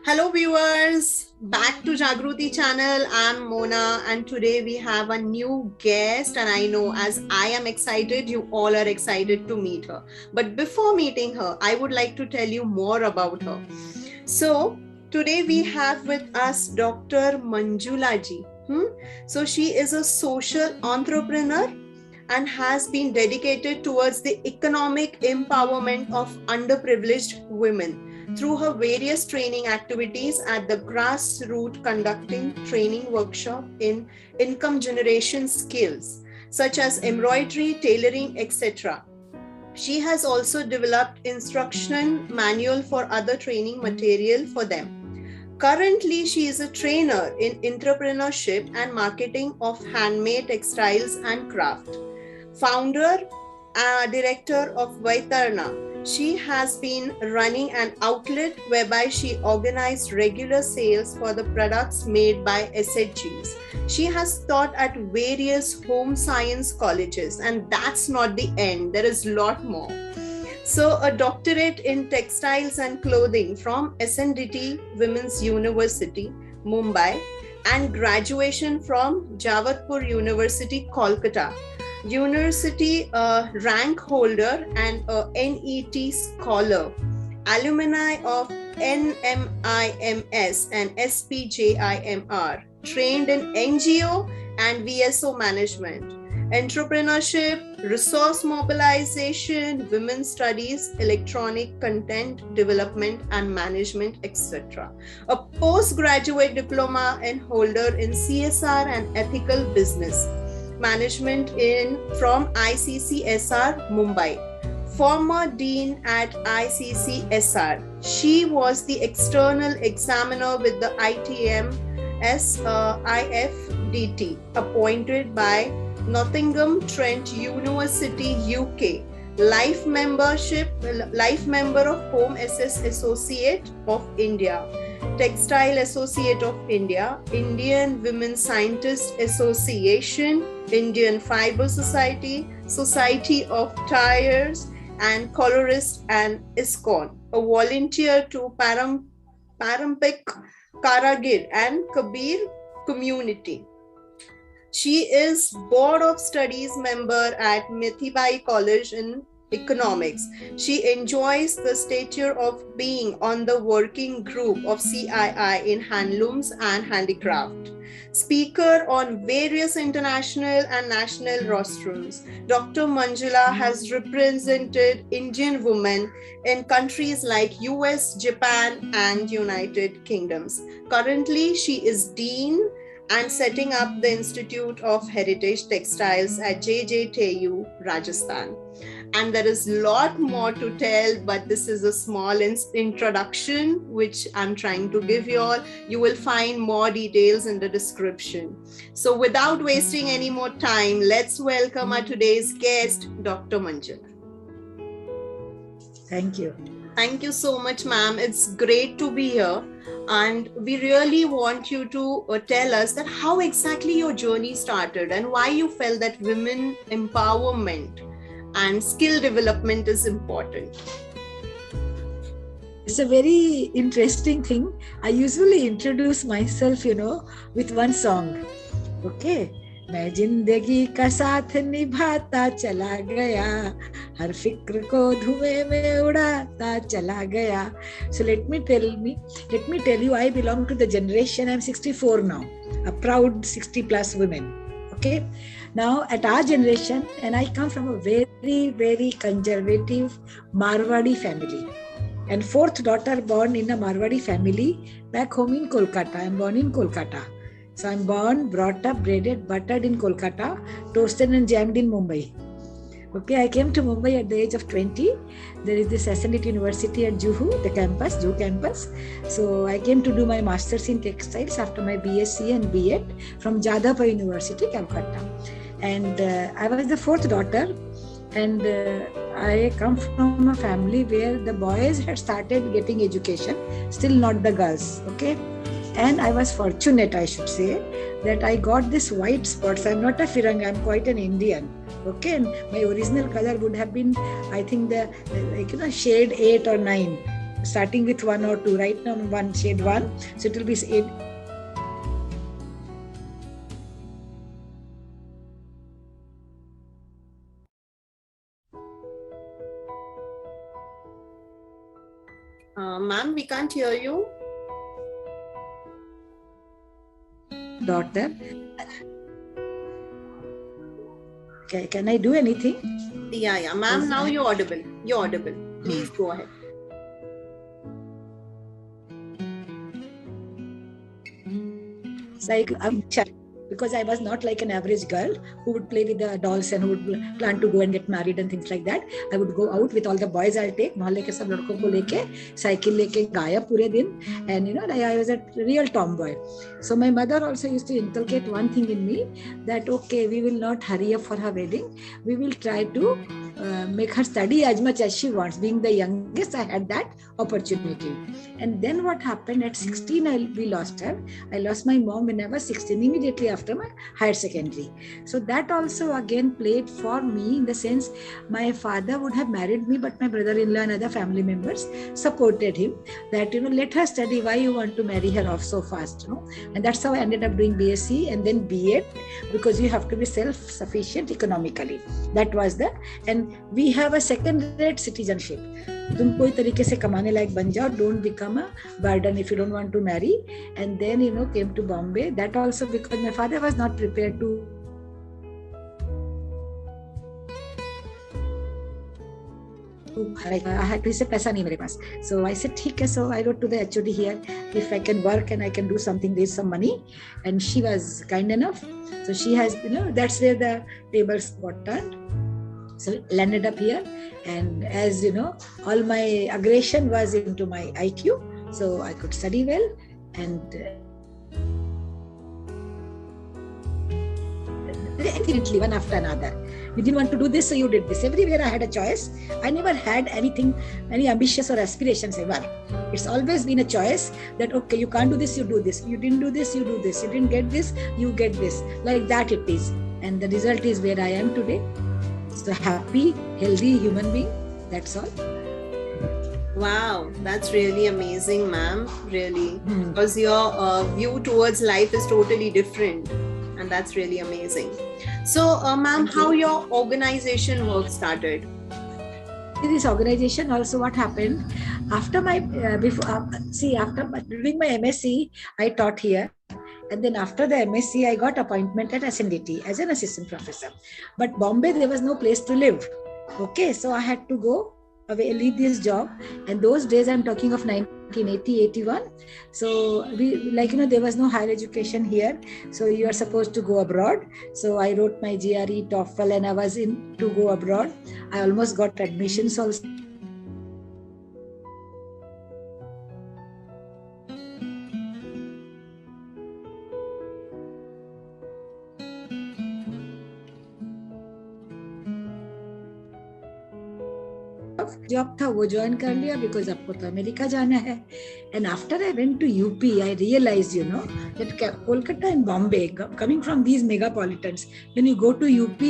Hello viewers, back to Jagruti channel. I'm Mona and today we have a new guest, and I know as I am excited, you all are excited to meet her. But before meeting her, I would like to tell you more about her. So today we have with us Dr. Manjula ji. So she is a social entrepreneur and has been dedicated towards the economic empowerment of underprivileged women through her various training activities at the grassroots, conducting training workshop in income generation skills such as embroidery, tailoring, etc. She has also developed instruction manual for other training material for them. Currently, she is a trainer in entrepreneurship and marketing of handmade textiles and craft. Founder, director of VAITARNA. She has been running an outlet whereby she organized regular sales for the products made by SHGs. She has taught at various home science colleges, and that's not the end. There is a lot more. So, a doctorate in textiles and clothing from SNDT Women's University, Mumbai, and graduation from Jagatramka University, Kolkata. University rank holder and a NET scholar, alumni of NMIMS and SPJIMR, trained in NGO and VSO management, entrepreneurship, resource mobilization, women's studies, electronic content development and management, etc. A postgraduate diploma and holder in CSR and ethical business management from ICCSR Mumbai. Former dean at ICCSR. She was the external examiner with the ITMS IFDT, appointed by Nottingham Trent University, UK. Life member of Home SS Associate of India, Textile Associate of India, Indian Women Scientists Association, Indian Fiber Society, Society of Tyers and Colorists, and ISKCON, a volunteer to Parampik Karagir and Kabir community. She is Board of Studies member at Mithibai College in Economics. She enjoys the stature of being on the working group of CII in Handlooms and Handicrafts. Speaker on various international and national rostrums, Dr. Manjula has represented Indian women in countries like US, Japan, and United Kingdoms. Currently, she is Dean and setting up the Institute of Heritage Textiles at JJTU, Rajasthan. And there is a lot more to tell, but this is a small introduction which I'm trying to give you all. You will find more details in the description. So without wasting any more time, let's welcome our today's guest, Dr. Manjula. Thank you. Thank you so much, ma'am. It's great to be here. And we really want you to tell us that how exactly your journey started and why you felt that women empowerment and skill development is important. It's a very interesting thing. I usually introduce myself, with one song. Okay. मैं जिंदगी का साथ निभाता चला गया, हर फिक्र को धुएं में उड़ाता चला गया. So let me tell you, I belong to the generation, I'm 64 now, a proud 60 plus women. Okay. Now at our generation, and I come from a very, very conservative Marwadi family. And fourth daughter born in a Marwadi family back home in Kolkata. I'm born in Kolkata. So I'm born, brought up, braided, buttered in Kolkata, toasted and jammed in Mumbai. Okay, I came to Mumbai at the age of 20. There is this SNDT University at Juhu, the campus, Juhu campus. So I came to do my master's in textiles after my BSc and B.Ed from Jadavpur University, Calcutta. And I was the fourth daughter. And I come from a family where the boys had started getting education, still not the girls. Okay. And I was fortunate, I should say, that I got this white spots. I'm not a Firang, I'm quite an Indian. Okay, and my original color would have been, I think, shade 8 or 9. starting with 1 or 2. Right now, one shade 1. So it will be shade. Ma'am, we can't hear you. Daughter. Okay, can I do anything? Yeah. Ma'am, now you're audible. Please go ahead. It's like because I was not like an average girl who would play with the dolls and who would plan to go and get married and things like that. I would go out with all the boys I'll take, mohalle ke sab ladko ko leke, cycle leke gaya pure din, and I was a real tomboy. So my mother also used to inculcate one thing in me, that okay, we will not hurry up for her wedding. We will try to make her study as much as she wants. Being the youngest, I had that opportunity. And then what happened at 16, we lost her. I lost my mom when I was 16, immediately after my higher secondary. So that also again played for me, in the sense my father would have married me, but my brother-in-law and other family members supported him that, let her study. Why you want to marry her off so fast? And that's how I ended up doing BSc and then B.Ed, because you have to be self-sufficient economically. That was and we have a second-rate citizenship. तुम कोई तरीके से कमाने लायक बन जाओ, don't become a burden if you don't want to marry. And then came to Bombay. That also because my father was not prepared to I had to say paisa nahi mere paas. So I said ठीक है. So I wrote to the HOD here, if I can work and I can do something, there's some money. And she was kind enough. So she has, that's where the tables got turned. So landed up here, and as all my aggression was into my IQ, so I could study well, and definitely one after another. You didn't want to do this, so you did this. Everywhere I had a choice. I never had anything, any ambitious or aspirations ever. It's always been a choice that, okay, you can't do this, you do this. You didn't do this, you do this. You didn't get this, you get this. Like that it is. And the result is where I am today. So happy, healthy human being. That's all. Wow, that's really amazing, ma'am. Really, because your view towards life is totally different, and that's really amazing. So, ma'am, how your organization work started? This organization also, what happened after my during my MSc, I taught here. And then after the MSc, I got appointment at SNDT as an assistant professor. But Bombay, there was no place to live. Okay, so I had to go away, leave this job. And those days, I'm talking of 1980, 81. So there was no higher education here. So you are supposed to go abroad. So I wrote my GRE, TOEFL, and I was in to go abroad. I almost got admissions also. Job था वो join कर लिया because आपको तो America जाना है. And after I went to UP, I realized that Kolkata and Bombay, coming from these megapolitans, when you go to UP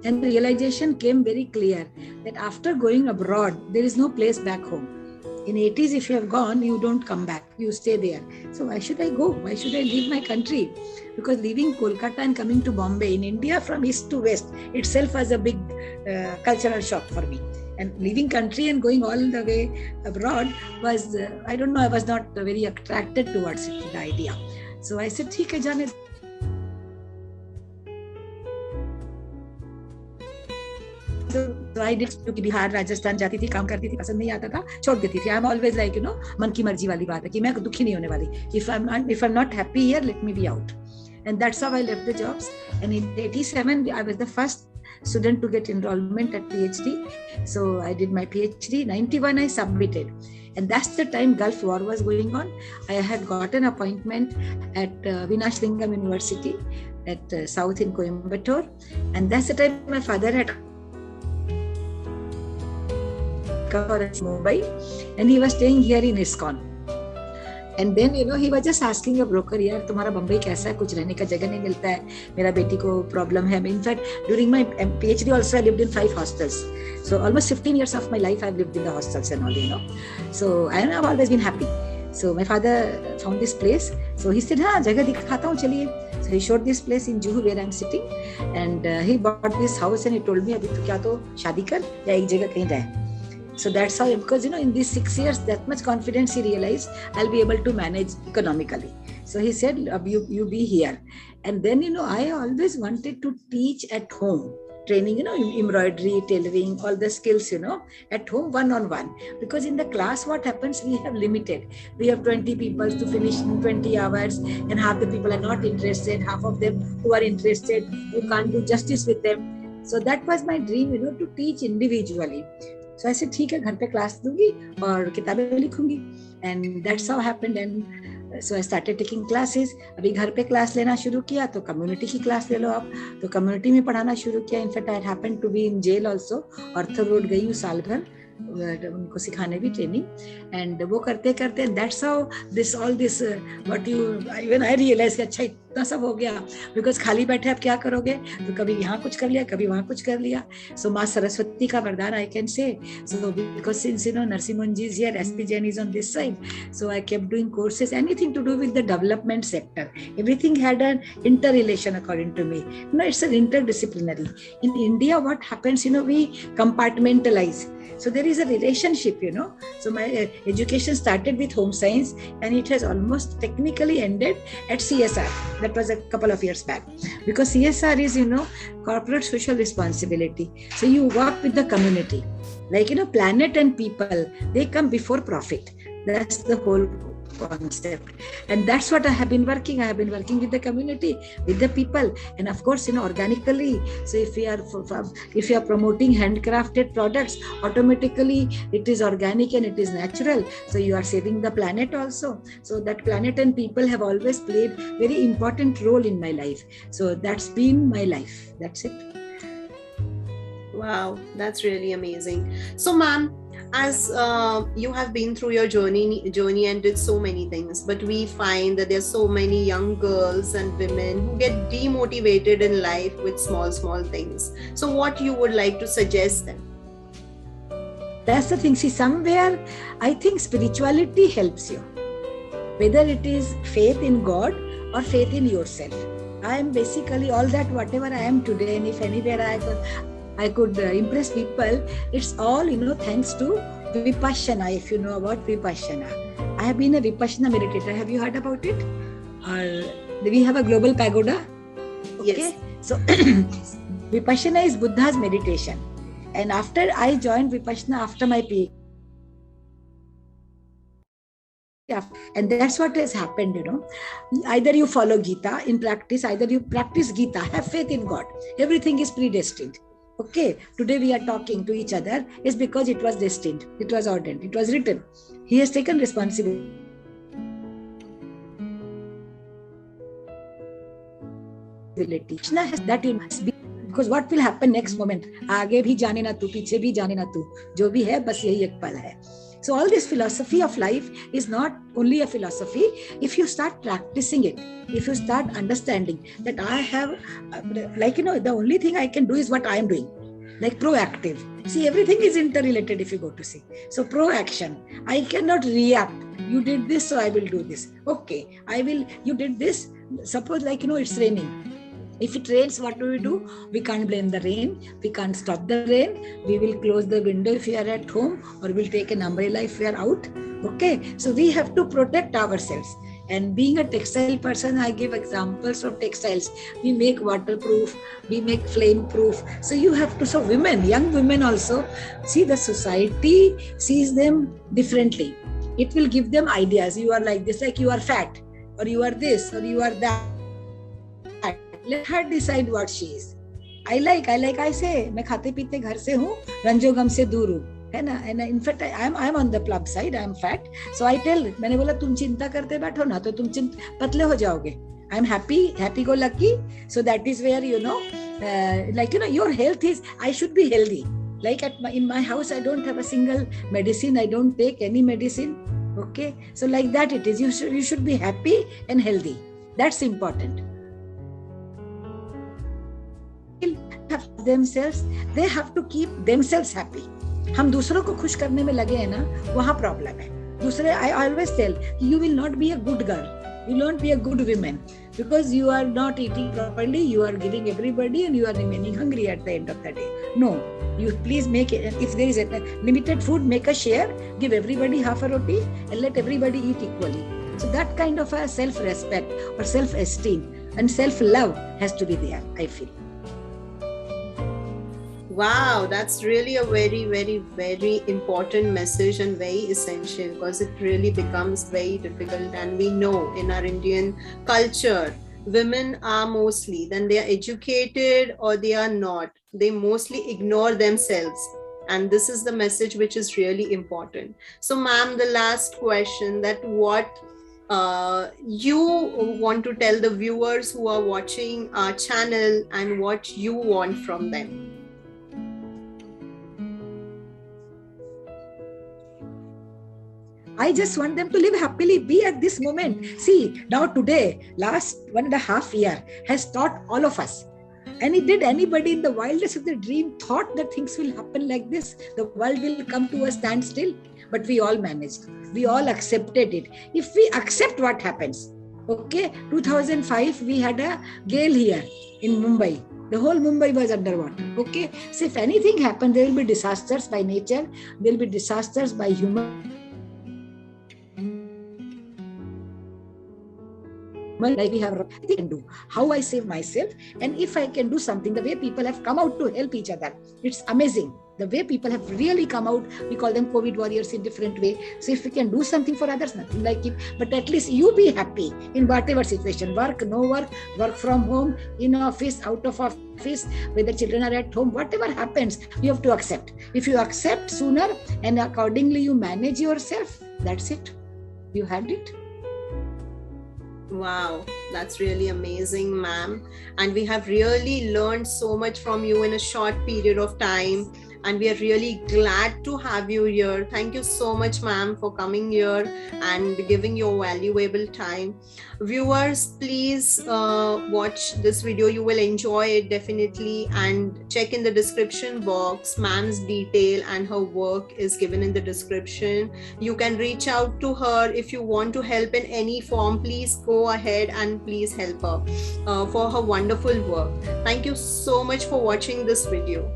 and the realization came very clear that after going abroad, there is no place back home. In 80s, if you have gone, you don't come back. You stay there. So why should I go? Why should I leave my country? Because leaving Kolkata and coming to Bombay in India from east to west itself was a big cultural shock for me. And leaving country and going all the way abroad was, I don't know, I was not very attracted towards it, the idea. So I said, ठीक है जाने. So I did, क्योंकि बिहार राजस्थान जाती थी, काम करती थी, पसंद नहीं आता था, छोड़ देती थी. I'm always like, मन की मर्जी वाली बात है कि मैं दुखी नहीं होने वाली. If I'm not happy here, let me be out. And that's how I left the jobs. And in 87, I was the first student to get enrollment at PhD. So I did my PhD. 91, I submitted. And that's the time Gulf War was going on. I had got an appointment at Vinashlingam University at South in Coimbatore. And that's the time my father had come for Mumbai. And he was staying here in ISKCON. And then he was just asking a broker, यार तुम्हारा बम्बई कैसा है, कुछ रहने का जगह नहीं मिलता है, मेरा बेटी को प्रॉब्लम है. In fact, during my PhD also I lived in 5 hostels. So almost 15 years of my life I've lived in the hostels and all. So I have always been happy. So my father found this place. So he said, हाँ जगह दिखाता हूँ चलिए. So he showed this place in Juhu where I'm sitting, and he bought this house and he told me, अभी तो क्या तो शादी कर या एक जगह कहीं रह. So that's how, because in these 6 years, that much confidence he realized I'll be able to manage economically. So he said, you be here. And then, I always wanted to teach at home, training, embroidery, tailoring, all the skills, at home, one-on-one. Because in the class, what happens, we have limited. We have 20 people to finish in 20 hours, and half the people are not interested. Half of them who are interested, you can't do justice with them. So that was my dream, to teach individually. So I said, ठीक है, घर पे class दूंगी और किताबें लिखूंगी. And that's how happened. And so I started taking classes. अभी घर पे क्लास लेना शुरू किया तो कम्युनिटी की क्लास ले लो आप, तो कम्युनिटी में पढ़ाना शुरू किया. In fact I happened to be in jail also. Arthur road गई हूँ साल भर उनको सिखाने भी, ट्रेनिंग. एंड वो करते करते that's how this all this what you even I realise कि अच्छा इतना सब हो गया. बिकॉज खाली बैठे आप क्या करोगे, तो कभी यहाँ कुछ कर लिया, कभी वहाँ कुछ कर लिया. सो माँ सरस्वती का वरदान I can say. So because since Narasimhan ji is here, SP Jain is on this side, so I kept doing courses, anything to do with the development sector. Everything had an interrelation according to me. It's an interdisciplinary. In India, what happens, we compartmentalize. So there is a relationship, So my education started with home science, and it has almost technically ended at CSR. That was a couple of years back. Because CSR is, corporate social responsibility. So you work with the community. Like, planet and people, they come before profit. That's the whole concept. And that's what I have been working. I have been working with the community, with the people, and of course, organically. So if you are promoting handcrafted products, automatically it is organic and it is natural. So you are saving the planet also. So that planet and people have always played very important role in my life. So that's been my life. That's it. Wow, that's really amazing. So, ma'am, as you have been through your journey and did so many things, but we find that there's so many young girls and women who get demotivated in life with small things. So what you would like to suggest them? That's the thing. See, somewhere I think spirituality helps you, whether it is faith in God or faith in yourself. I am basically all that, whatever I am today, and if anywhere I could impress people, it's all, thanks to Vipassana, if you know about Vipassana. I have been a Vipassana meditator. Have you heard about it? We have a global pagoda. Okay? Yes. So, Vipassana is Buddha's meditation. And after I joined Vipassana, after my PhD, and that's what has happened, Either you follow Gita in practice, either you practice Gita, have faith in God. Everything is predestined. Okay, today we are talking to each other is because it was destined, it was ordained, it was written. He has taken responsibility. That you must be, because what will happen next moment? आगे भी जाने ना तू, पीछे भी जाने ना तू, जो भी है बस यही एक पल है. So all this philosophy of life is not only a philosophy. If you start practicing it, if you start understanding that I have, the only thing I can do is what I am doing, like proactive. See, everything is interrelated if you go to see. So pro-action. I cannot react. You did this, so I will do this. Okay, you did this. Suppose it's raining. If it rains, what do? We can't blame the rain. We can't stop the rain. We will close the window if we are at home, or we'll take an umbrella if we are out. Okay, so we have to protect ourselves. And being a textile person, I give examples of textiles. We make waterproof, we make flame proof. So you have to, so women, young women also, see the society sees them differently. It will give them ideas. You are like this, like you are fat, or you are this, or you are that. Let her decide what she is. I say, मैं खाते पीते घर से हूँ, रंजो गम से दूर हूँ, है ना? And in fact, I'm on the plump side. I'm fat. So I tell, मैंने बोला तुम चिंता करते बैठो ना, तो तुम पतले हो जाओगे. I'm happy go lucky. So that is where your health is. I should be healthy. Like in my house, I don't have a single medicine. I don't take any medicine. Okay, so like that it is. You should be happy and healthy. That's important. Themselves, they have to keep themselves happy. हम दूसरों को खुश करने में लगे हैं ना, वहाँ प्रॉब्लम है. दूसरे, I always tell, you will not be a good girl, you will not be a good woman, because you are not eating properly, you are giving everybody and you are remaining hungry at the end of the day. No, you please make it, if there is a limited food, make a share, give everybody half a roti and let everybody eat equally. So that kind of a self-respect or self-esteem and self-love has to be there, I feel. Wow, that's really a very, very, very important message and very essential, because it really becomes very difficult. And we know in our Indian culture, women are mostly, then they are educated or they are not, they mostly ignore themselves. And this is the message which is really important. So ma'am, the last question, that what you want to tell the viewers who are watching our channel and what you want from them? I just want them to live happily, be at this moment. See, now today, last 1.5 years has taught all of us. And it did anybody in the wildest of the dream thought that things will happen like this. The world will come to a standstill. But we all managed. We all accepted it. If we accept what happens, okay, 2005, we had a gale here in Mumbai. The whole Mumbai was underwater. Okay, so if anything happened, there will be disasters by nature. There will be disasters by human. Like we have, I can do how I save myself, and if I can do something, the way people have come out to help each other, it's amazing. The way people have really come out, we call them COVID warriors in different way. So if we can do something for others, nothing like it, but at least you be happy in whatever situation, work, no work, work from home, in office, out of office, whether children are at home, whatever happens, you have to accept. If you accept sooner and accordingly you manage yourself, that's it. You had it. Wow, that's really amazing, ma'am. And we have really learned so much from you in a short period of time. And we are really glad to have you here. Thank you so much, ma'am, for coming here and giving your valuable time. Viewers, please watch this video. You will enjoy it definitely. And check in the description box. Ma'am's detail and her work is given in the description. You can reach out to her if you want to help in any form. Please go ahead and please help her for her wonderful work. Thank you so much for watching this video.